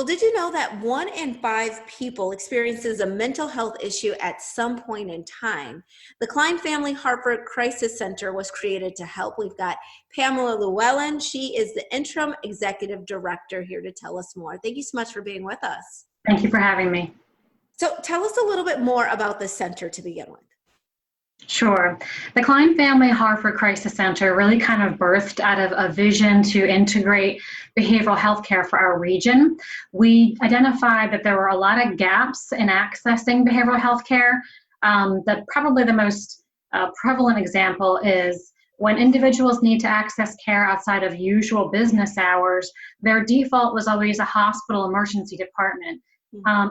Well, did you know that 1 in 5 people experiences a mental health issue at some point in time? The Klein Family Harford Crisis Center was created to help. We've got Pamela Llewellyn. She is the interim executive director here to tell us more. Thank you so much for being with us. Thank you for having me. So tell us a little bit more about the center to begin with. Sure. The Klein Family Harford Crisis Center really kind of birthed out of a vision to integrate behavioral health care for our region. We identified that there were a lot of gaps in accessing behavioral health care. Probably the most prevalent example is when individuals need to access care outside of usual business hours, their default was always a hospital emergency department.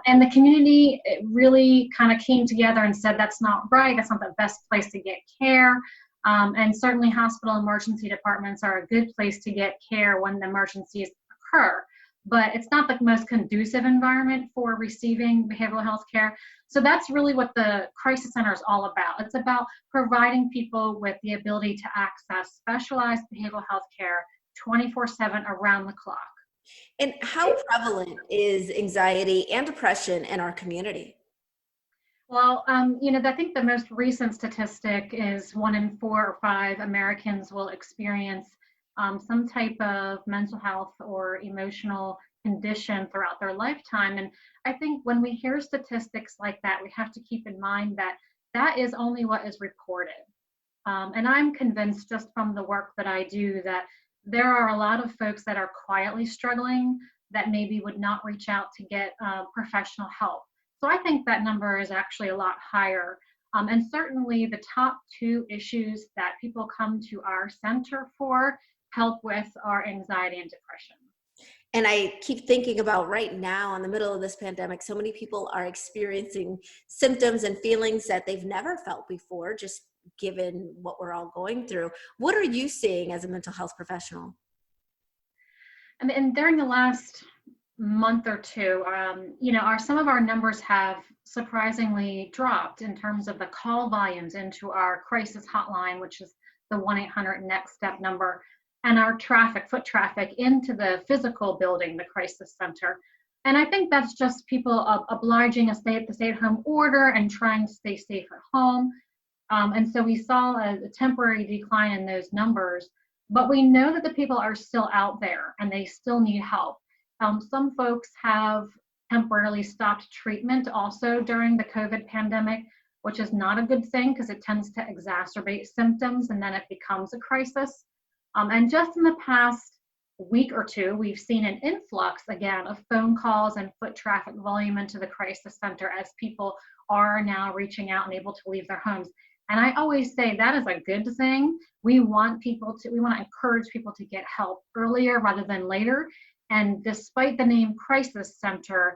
And the community really kind of came together and said, that's not right, that's not the best place to get care. And certainly hospital emergency departments are a good place to get care when the emergencies occur. But it's not the most conducive environment for receiving behavioral health care. So that's really what the Crisis Center is all about. It's about providing people with the ability to access specialized behavioral health care 24/7 around the clock. And how prevalent is anxiety and depression in our community? Well, I think the most recent statistic is 1 in 4 or 5 Americans will experience some type of mental health or emotional condition throughout their lifetime. And I think when we hear statistics like that, we have to keep in mind that that is only what is reported. And I'm convinced just from the work that I do that there are a lot of folks that are quietly struggling that maybe would not reach out to get professional help. So I think that number is actually a lot higher. And certainly the top 2 issues that people come to our center for help with are anxiety and depression. And I keep thinking about right now in the middle of this pandemic, so many people are experiencing symptoms and feelings that they've never felt before, just given what we're all going through. What are you seeing as a mental health professional? And during the last month or two, some of our numbers have surprisingly dropped in terms of the call volumes into our crisis hotline, which is the 1-800-NEXT STEP number, and our foot traffic into the physical building, the crisis center. And I think that's just people obliging the stay-at-home order and trying to stay safe at home. And so we saw a temporary decline in those numbers, but we know that the people are still out there and they still need help. Some folks have temporarily stopped treatment also during the COVID pandemic, which is not a good thing because it tends to exacerbate symptoms and then it becomes a crisis. And just in the past week or two, we've seen an influx again of phone calls and foot traffic volume into the crisis center as people are now reaching out and able to leave their homes. And I always say that is a good thing. We want to encourage people to get help earlier rather than later. And despite the name Crisis Center,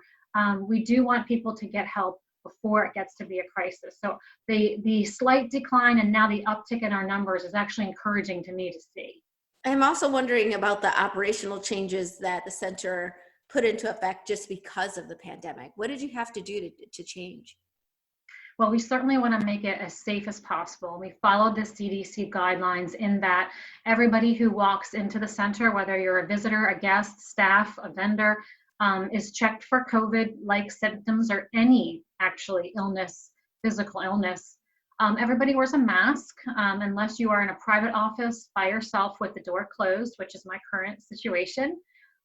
we do want people to get help before it gets to be a crisis. So the slight decline and now the uptick in our numbers is actually encouraging to me to see. I'm also wondering about the operational changes that the center put into effect just because of the pandemic. What did you have to do to change? Well, we certainly want to make it as safe as possible. We followed the CDC guidelines in that everybody who walks into the center, whether you're a visitor, a guest, staff, a vendor, is checked for COVID-like symptoms or any actually physical illness. Everybody wears a mask unless you are in a private office by yourself with the door closed, which is my current situation.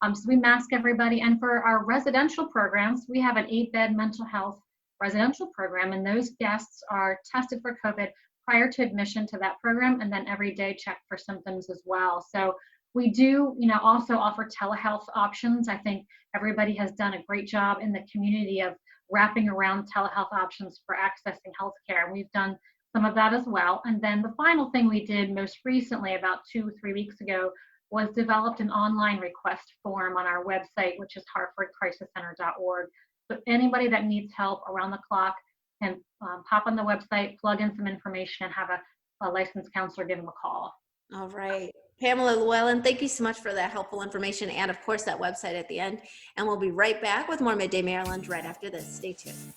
So we mask everybody. And for our residential programs, we have an 8-bed mental health residential program, and those guests are tested for COVID prior to admission to that program, and then every day checked for symptoms as well. So we do, also offer telehealth options. I think everybody has done a great job in the community of wrapping around telehealth options for accessing healthcare. We've done some of that as well. And then the final thing we did most recently, about 2 or 3 weeks ago, was developed an online request form on our website, which is harfordcrisiscenter.org. So anybody that needs help around the clock can pop on the website, plug in some information, and have a licensed counselor give them a call. All right. Pamela Llewellyn, thank you so much for that helpful information and, of course, that website at the end. And we'll be right back with more Midday Maryland right after this. Stay tuned.